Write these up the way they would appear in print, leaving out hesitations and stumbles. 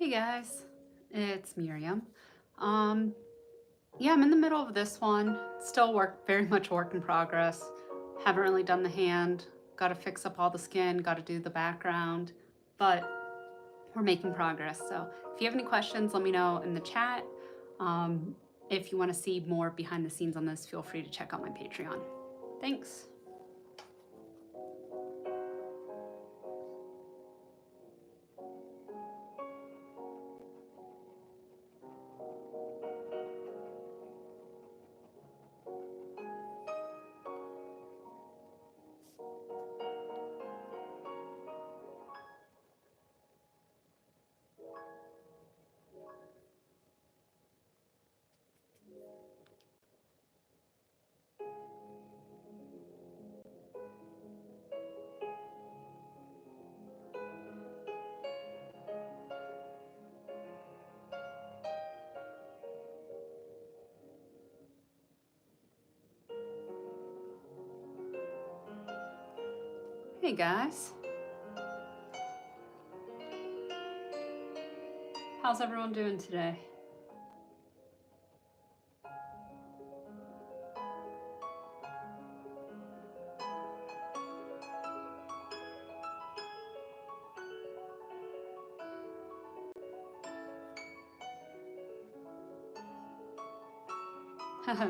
Hey guys, it's Miriam. Um, yeah, I'm in the middle of this one. Still very much work in progress. Haven't really done the hand. Got to fix up all the skin. Got to do the background, but we're making progress. So if you have any questions, let me know in the chat. Um, if you want to see more behind the scenes on this, feel free to check out my Patreon. Thanks. Hey guys, how's everyone doing today?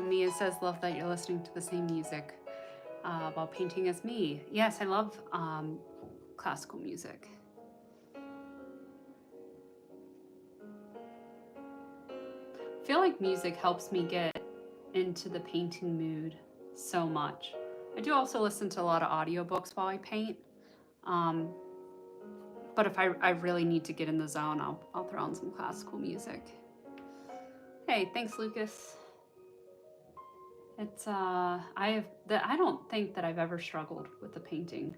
Mia says, love that you're listening to the same music while painting as me. Yes, I love classical music. I feel like music helps me get into the painting mood so much. I do also listen to a lot of audiobooks while I paint. But if I really need to get in the zone, I'll throw on some classical music. Hey, thanks, Lucas. It's I don't think that I've ever struggled with a painting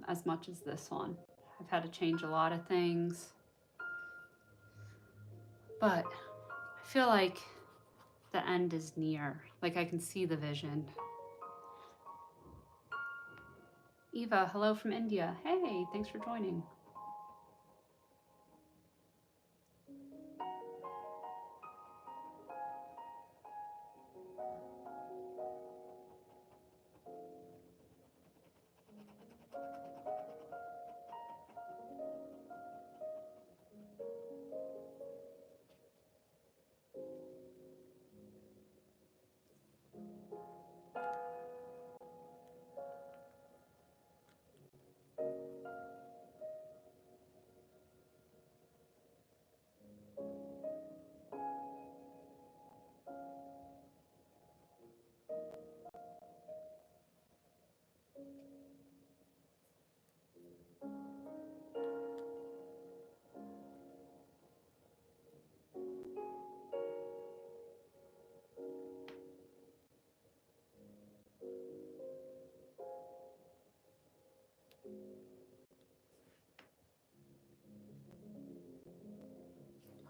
as much as this one. I've had to change a lot of things, but I feel like the end is near. Like I can see the vision. Eva, hello from India. Hey, thanks for joining.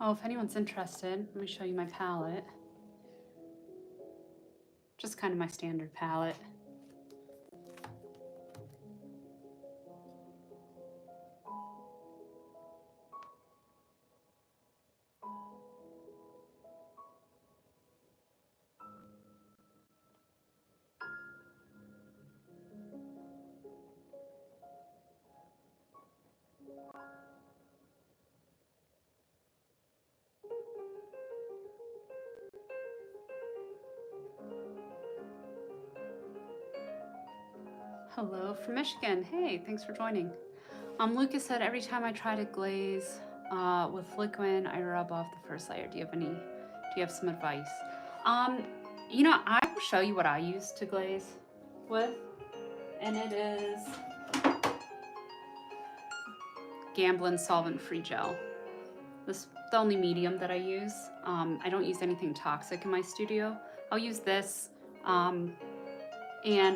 Oh, if anyone's interested, let me show you my palette. Just kind of my standard palette. Hello from Michigan. Hey, thanks for joining. Lucas said every time I try to glaze with liquid, I rub off the first layer. Do you have some advice? You know, I will show you what I use to glaze with, and it is Gamblin solvent-free gel. This is the only medium that I use. I don't use anything toxic in my studio. I'll use this, and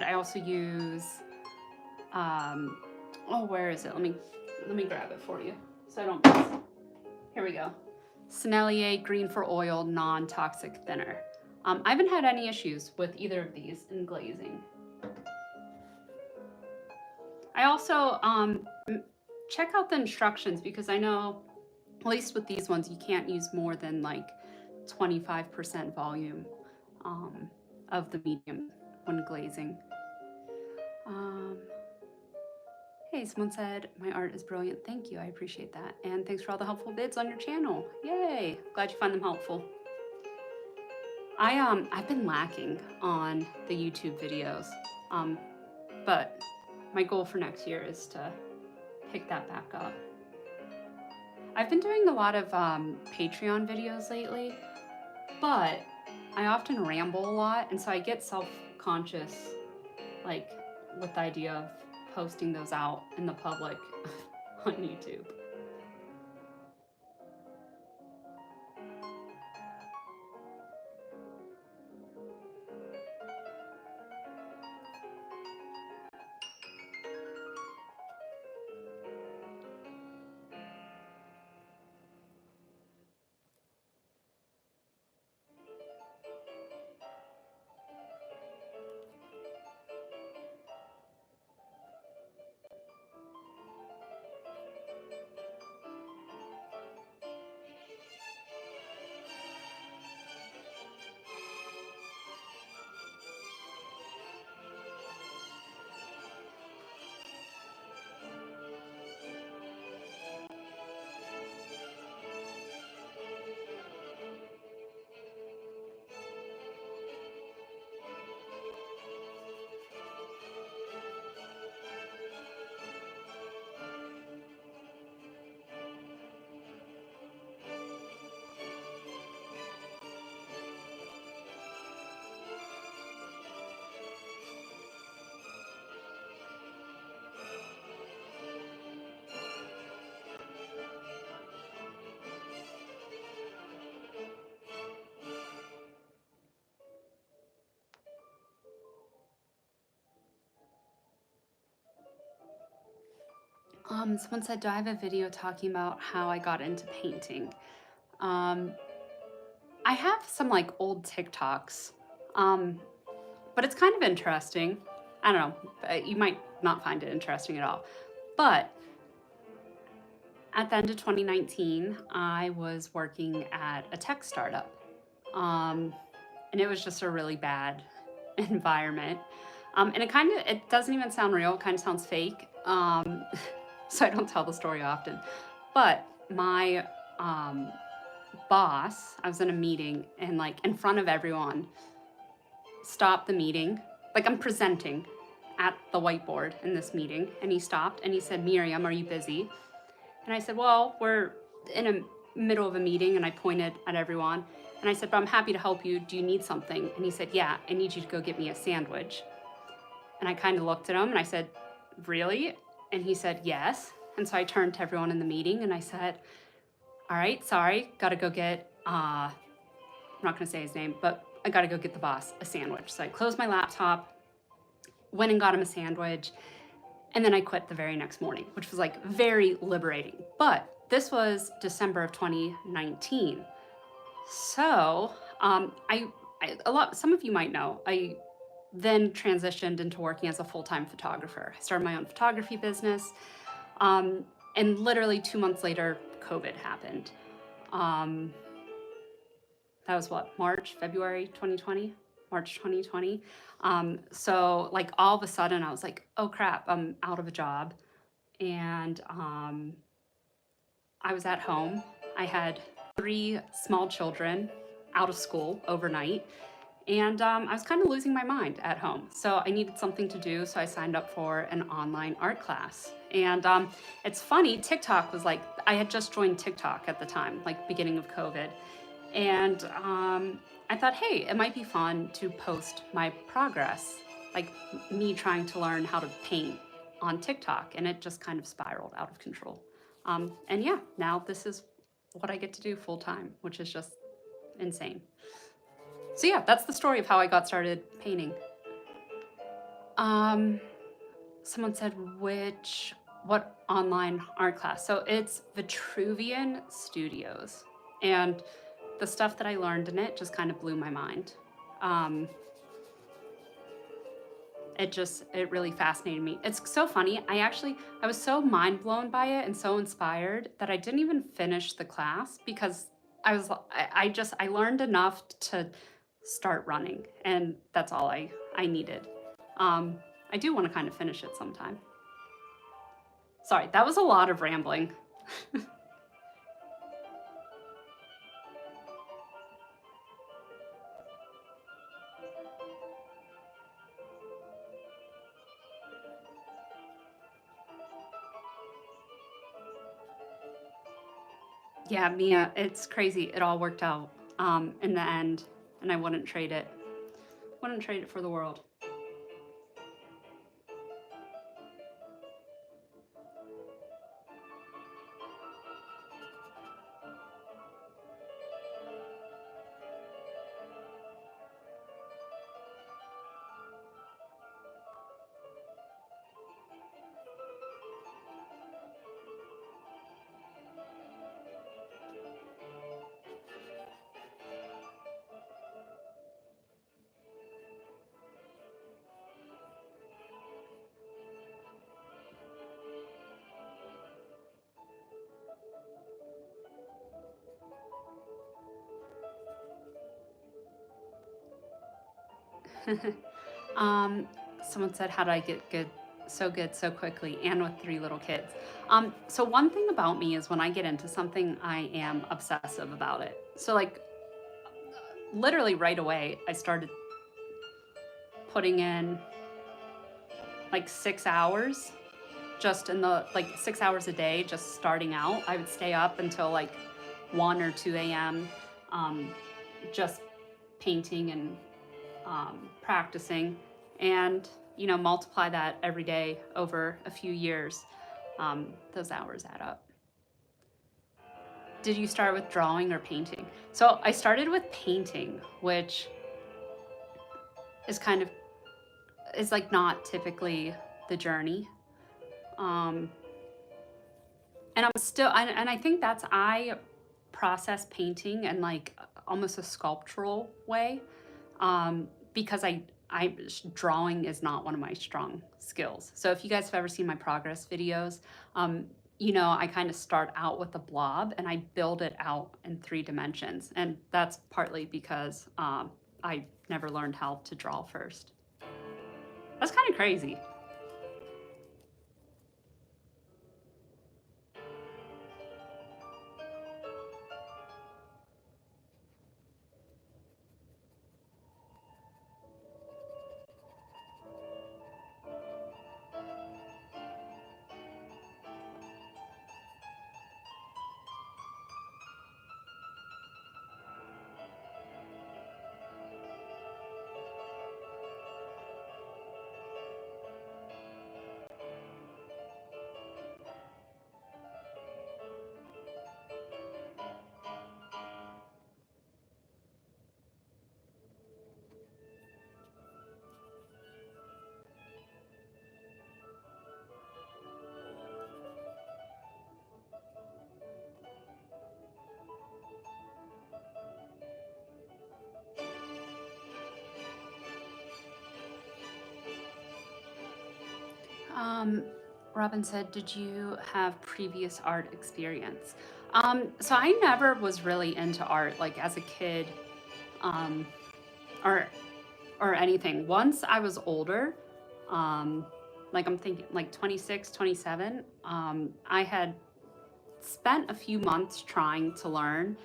I also use oh, where is it? Let me grab it for you so I don't miss. Here we go. Sennelier Green for Oil Non-Toxic Thinner. I haven't had any issues with either of these in glazing. I also check out the instructions because I know At least with these ones, you can't use more than like 25% volume of the medium when glazing. Hey, someone said, my art is brilliant. Thank you, I appreciate that. And thanks for all the helpful vids on your channel. Yay, glad you find them helpful. I've been lacking on the YouTube videos, but my goal for next year is to pick that back up. I've been doing a lot of Patreon videos lately, but I often ramble a lot, and so I get self-conscious, like with the idea of posting those out in the public on YouTube. Someone said, do I have a video talking about how I got into painting? I have some like old TikToks, but it's kind of interesting. I don't know, you might not find it interesting at all. But at the end of 2019, I was working at a tech startup. And it was just a really bad environment. And it doesn't even sound real, it kind of sounds fake. So I don't tell the story often. But my boss, I was in a meeting and like in front of everyone, stopped the meeting. Like I'm presenting at the whiteboard in this meeting, and he stopped and he said, Miriam, are you busy? And I said, well, we're in a middle of a meeting, and I pointed at everyone. And I said, but I'm happy to help you. Do you need something? And he said, yeah, I need you to go get me a sandwich. And I kind of looked at him and I said, really? And he said, yes. And so I turned to everyone in the meeting and I said, all right, sorry, gotta go get, I'm not gonna say his name, but I gotta go get the boss a sandwich. So I closed my laptop, went and got him a sandwich, and then I quit the very next morning, which was like very liberating. But this was December of 2019. So some of you might know, I then transitioned into working as a full-time photographer. I started my own photography business. And literally 2 months later, COVID happened. That was what, February 2020? March 2020. So like all of a sudden I was like, oh crap, I'm out of a job. And I was at home. I had 3 small children out of school overnight. And I was kind of losing my mind at home. So I needed something to do. So I signed up for an online art class. And it's funny, TikTok was like, I had just joined TikTok at the time, like beginning of COVID. And I thought, hey, it might be fun to post my progress, like me trying to learn how to paint on TikTok. And it just kind of spiraled out of control. And yeah, now this is what I get to do full time, which is just insane. So yeah, that's the story of how I got started painting. Someone said, what online art class? So it's Vitruvian Studios. And the stuff that I learned in it just kind of blew my mind. it really fascinated me. It's so funny. I was so mind blown by it and so inspired that I didn't even finish the class because I learned enough to start running, and that's all I needed. Um, I do want to kind of finish it sometime. Sorry, that was a lot of rambling. Yeah, Mia, it's crazy. It all worked out in the end, and I wouldn't trade it. Wouldn't trade it for the world. um, Someone said, "How did I get good so quickly, and with 3 little kids?" So one thing about me is when I get into something, I am obsessive about it. So like literally right away, I started putting in like 6 hours, just in the like 6 hours a day, just starting out. I would stay up until like 1 or 2 a.m. Um, just painting and practicing, and multiply that every day over a few years. Those hours add up. Did you start with drawing or painting? So I started with painting, which is kind of is like not typically the journey. Um, and I'm still, and I think I process painting in like almost a sculptural way, because I drawing is not one of my strong skills. So if you guys have ever seen my progress videos, I kind of start out with a blob and I build it out in 3 dimensions, and that's partly because I never learned how to draw first. That's kind of crazy. Um, Robin said, "Did you have previous art experience?" So I never was really into art, like as a kid, um, or anything. Once I was older, um, like I'm thinking like 26, 27, I had spent a few months trying to learn,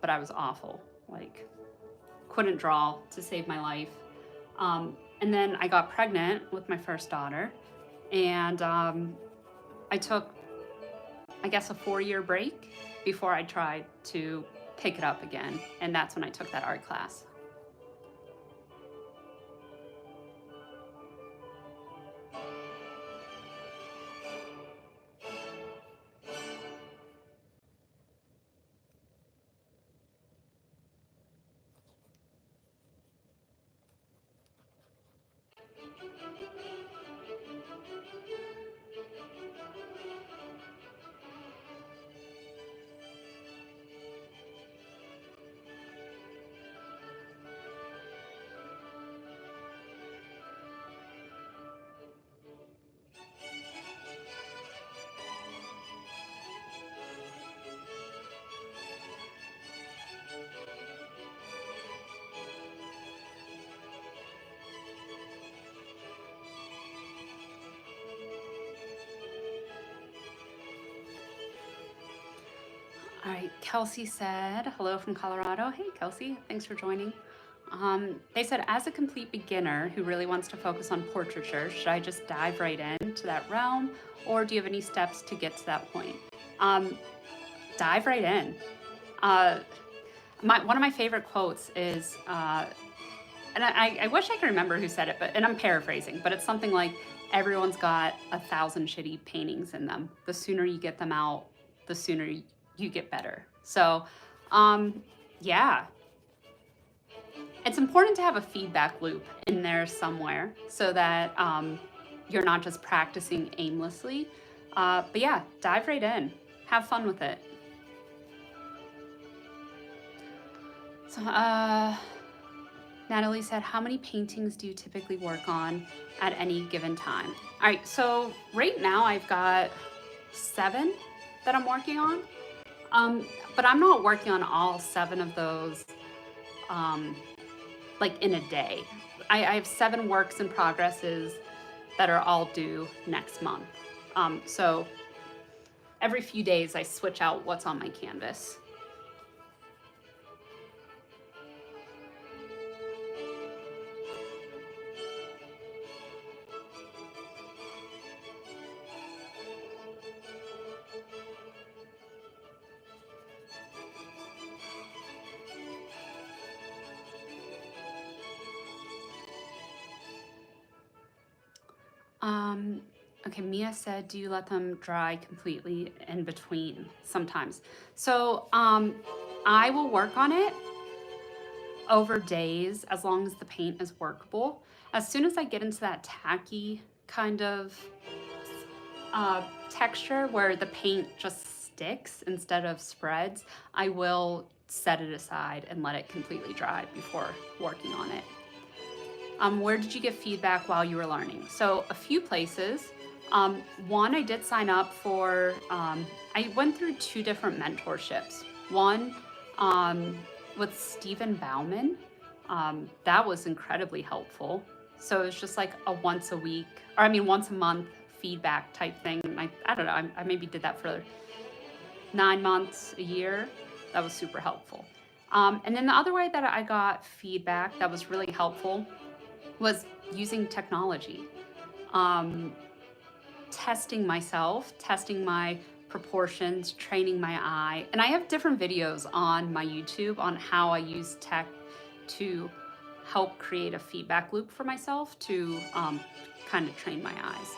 but I was awful. Like couldn't draw to save my life. And then I got pregnant with my first daughter, and I took, I guess, a 4-year break before I tried to pick it up again. And that's when I took that art class. All right, Kelsey said, hello from Colorado. Hey, Kelsey, thanks for joining. They said, as a complete beginner who really wants to focus on portraiture, should I just dive right into that realm, or do you have any steps to get to that point? Dive right in. One of my favorite quotes is, and I wish I could remember who said it, and I'm paraphrasing, but it's something like, everyone's got 1,000 shitty paintings in them. The sooner you get them out, the sooner you get better. So, yeah. It's important to have a feedback loop in there somewhere so that you're not just practicing aimlessly. But yeah, dive right in. Have fun with it. So, Natalie said, how many paintings do you typically work on at any given time? All right, so right now I've got 7 that I'm working on. But I'm not working on all 7 of those like in a day. I have 7 works in progresses that are all due next month. So every few days I switch out what's on my canvas. Okay, Mia said, do you let them dry completely in between sometimes? So I will work on it over days as long as the paint is workable. As soon as I get into that tacky kind of texture where the paint just sticks instead of spreads, I will set it aside and let it completely dry before working on it. Where did you get feedback while you were learning? So a few places. One, I did sign up for, I went through 2 different mentorships. One with Stephen Bauman. That was incredibly helpful. So it was just like a once a month feedback type thing. I don't know, I maybe did that for 9 months, a year. That was super helpful. And then the other way that I got feedback that was really helpful was using technology. Testing myself, testing my proportions, training my eye. And I have different videos on my YouTube on how I use tech to help create a feedback loop for myself to kind of train my eyes.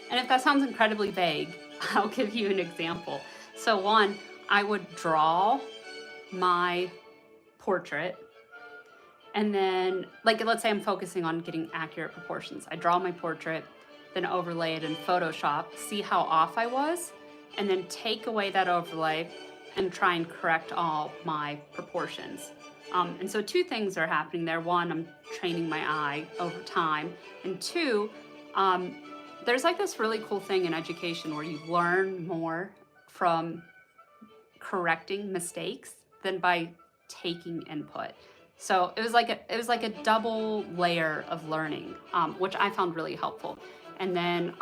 And if that sounds incredibly vague, I'll give you an example. So one, I would draw my portrait, and then, like, let's say I'm focusing on getting accurate proportions. I draw my portrait, then overlay it in Photoshop, see how off I was, and then take away that overlay and try and correct all my proportions. And so 2 things are happening there. One, I'm training my eye over time. And 2, there's like this really cool thing in education where you learn more from correcting mistakes than by taking input. So it was like a double layer of learning, which I found really helpful. And then,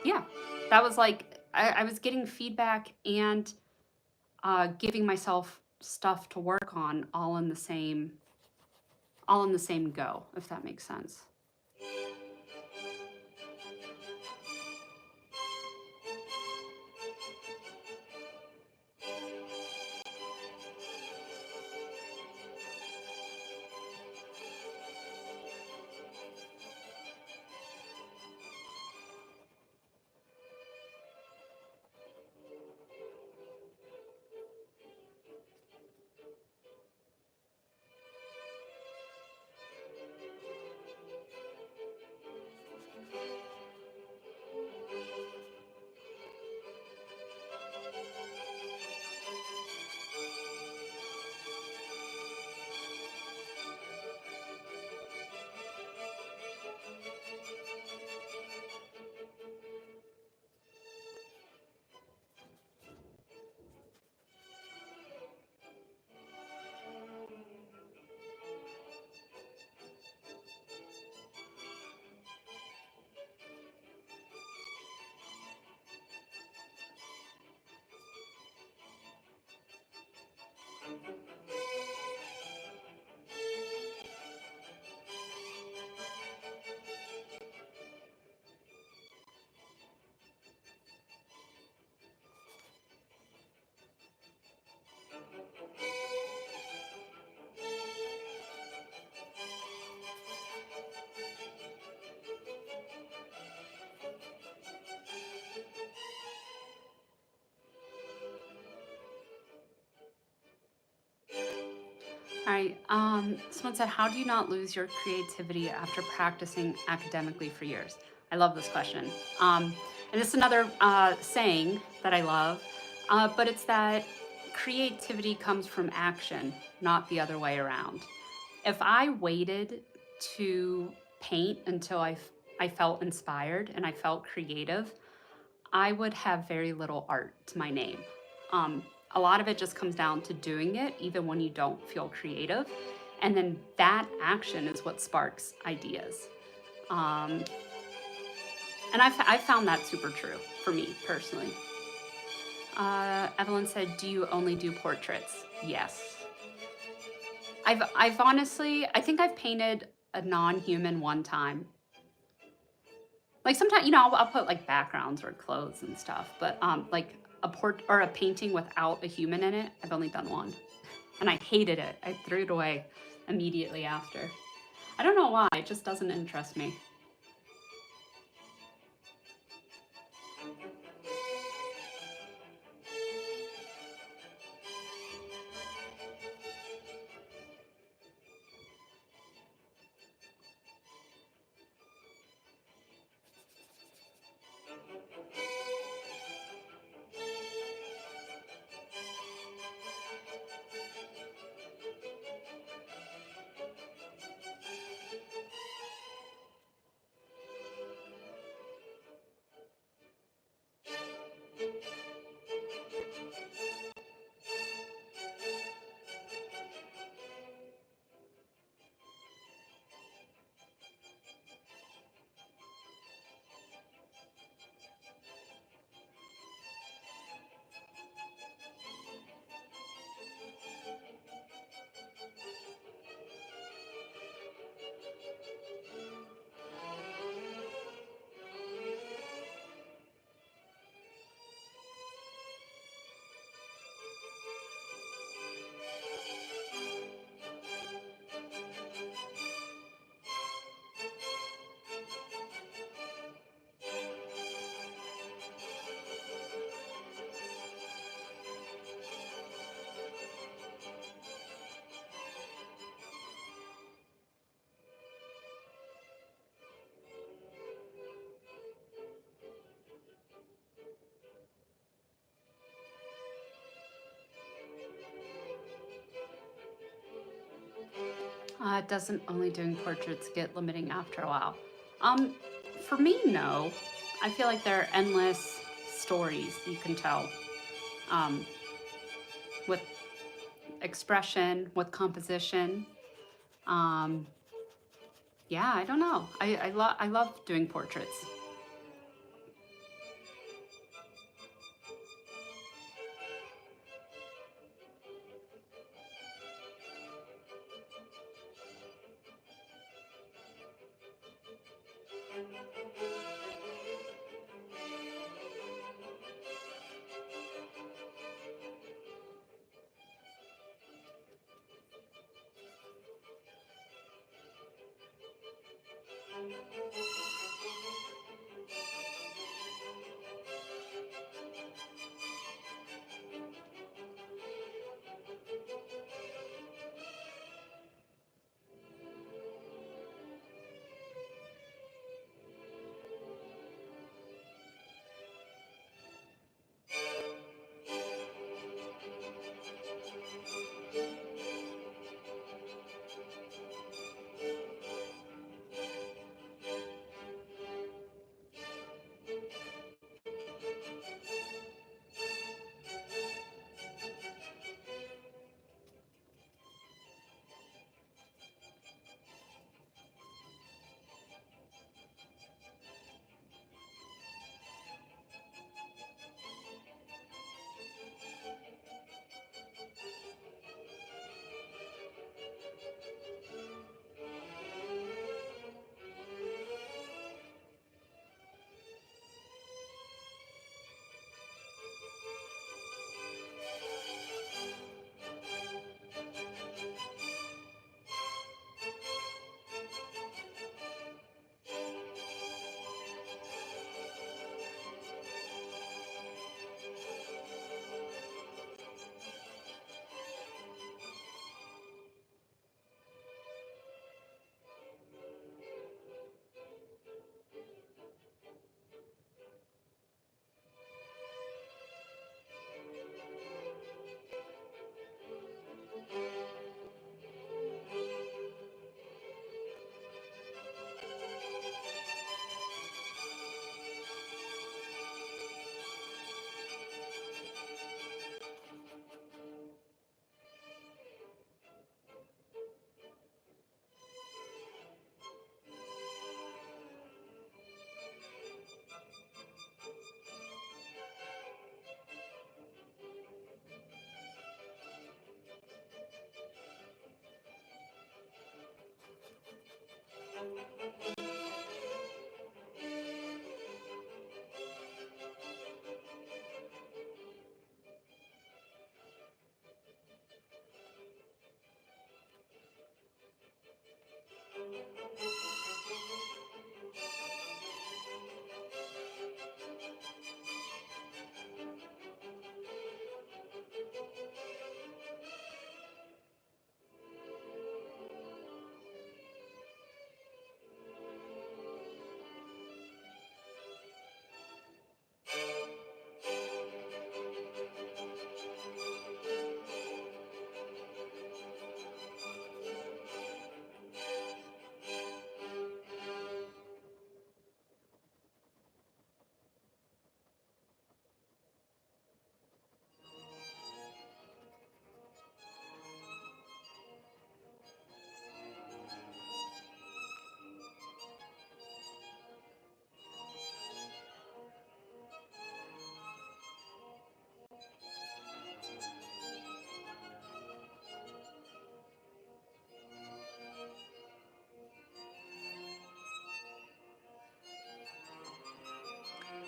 yeah, that was like I was getting feedback and giving myself stuff to work on all in the same go, if that makes sense. All right. Someone said, how do you not lose your creativity after practicing academically for years? I love this question. And it's another saying that I love, but it's that creativity comes from action, not the other way around. If I waited to paint until I felt inspired and I felt creative, I would have very little art to my name. A lot of it just comes down to doing it, even when you don't feel creative. And then that action is what sparks ideas. Um, and I found that super true for me personally. Evelyn said, do you only do portraits? Yes. I've honestly, I think I've painted a non-human one time. Like sometimes, I'll put like backgrounds or clothes and stuff, but like a painting without a human in it, I've only done one. And I hated it. I threw it away immediately after. I don't know why, it just doesn't interest me. Doesn't only doing portraits get limiting after a while? For me, no. I feel like there are endless stories you can tell um, with expression, with composition. Um, yeah, I don't know. I love doing portraits.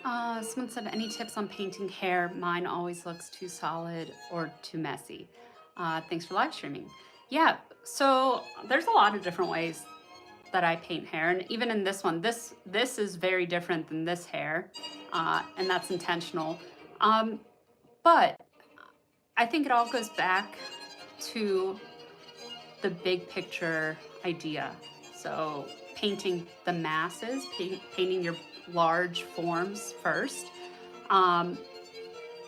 Someone said, any tips on painting hair? Mine always looks too solid or too messy. Thanks for live streaming. Yeah, so there's a lot of different ways that I paint hair, and even in this one, this is very different than this hair, and that's intentional. But I think it all goes back to the big picture idea. So painting the masses, painting your large forms first. And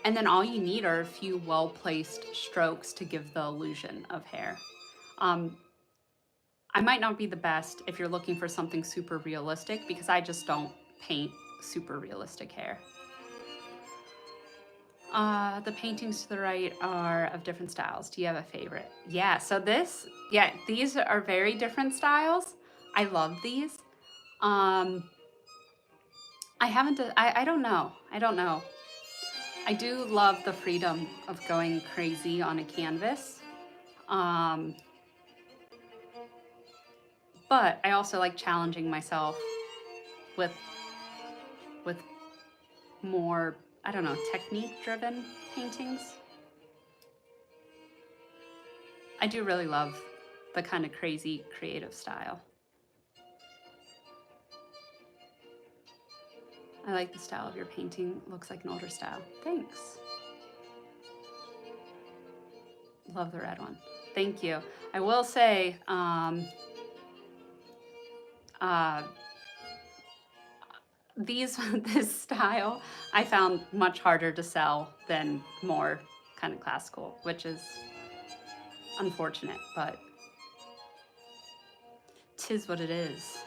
then all you need are a few well-placed strokes to give the illusion of hair. I might not be the best if you're looking for something super realistic, because I just don't paint super realistic hair. The paintings to the right are of different styles. Do you have a favorite? Yeah, so these are very different styles. I love these. I haven't, I don't know. I don't know. I do love the freedom of going crazy on a canvas. But I also like challenging myself with more, I don't know, technique-driven paintings. I do really love the kind of crazy creative style. I like the style of your painting. Looks like an older style. Thanks. Love the red one. Thank you. I will say, this style I found much harder to sell than more kind of classical, which is unfortunate, but 'tis what it is.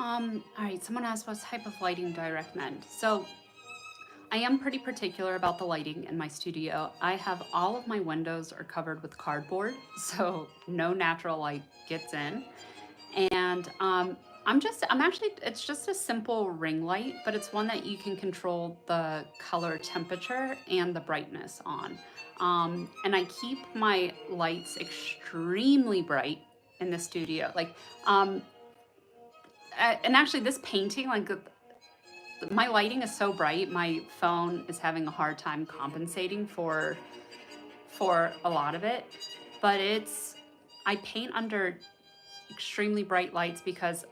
All right, someone asked what type of lighting do I recommend? So I am pretty particular about the lighting in my studio. I have all of my windows are covered with cardboard, so no natural light gets in. And I'm actually, it's just a simple ring light, but it's one that you can control the color temperature and the brightness on. And I keep my lights extremely bright in the studio. And actually this painting, my lighting is so bright, my phone is having a hard time compensating for a lot of it. But I paint under extremely bright lights because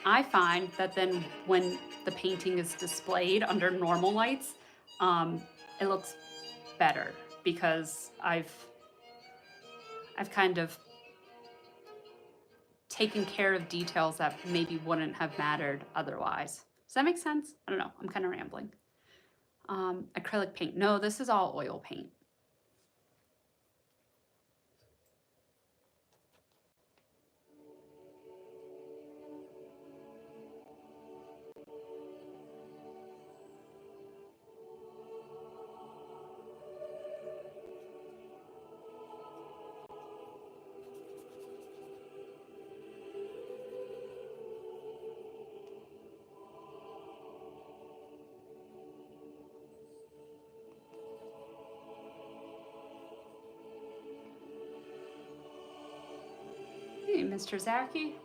I find that then when the painting is displayed under normal lights, it looks better because I've kind of taken care of details that maybe wouldn't have mattered otherwise. Does that make sense? I don't know. I'm kind of rambling. Acrylic paint. No, this is all oil paint. Hey, Mr. Zaki.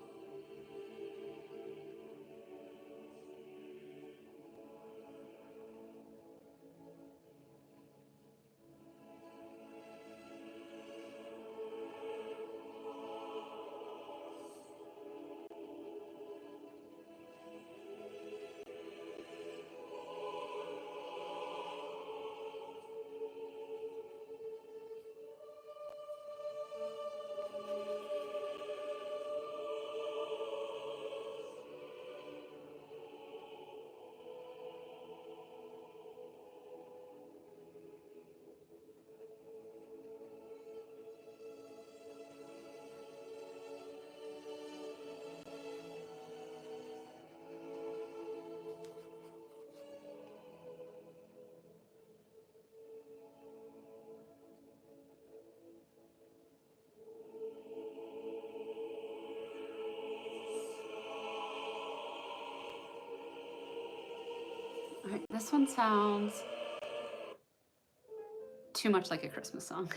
All right, this one sounds too much like a Christmas song.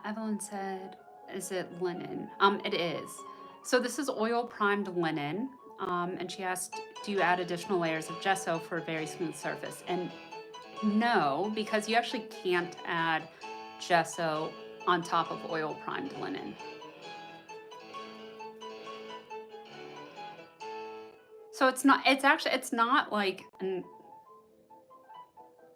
Evelyn said, is it linen? It is. So this is oil primed linen. And she asked, do you add additional layers of gesso for a very smooth surface? And no, because you actually can't add gesso on top of oil primed linen. So it's not like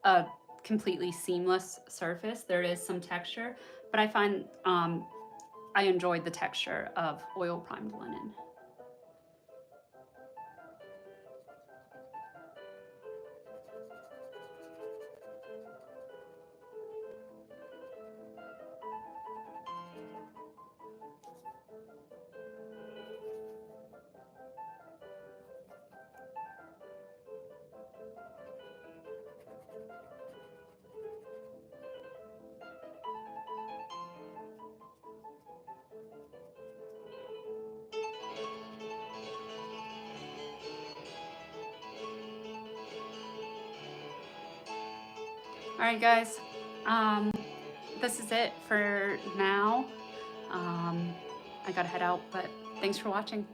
a completely seamless surface. There is some texture, but I find I enjoyed the texture of oil primed linen. All right, guys. Um, this is it for now. I gotta head out, but thanks for watching.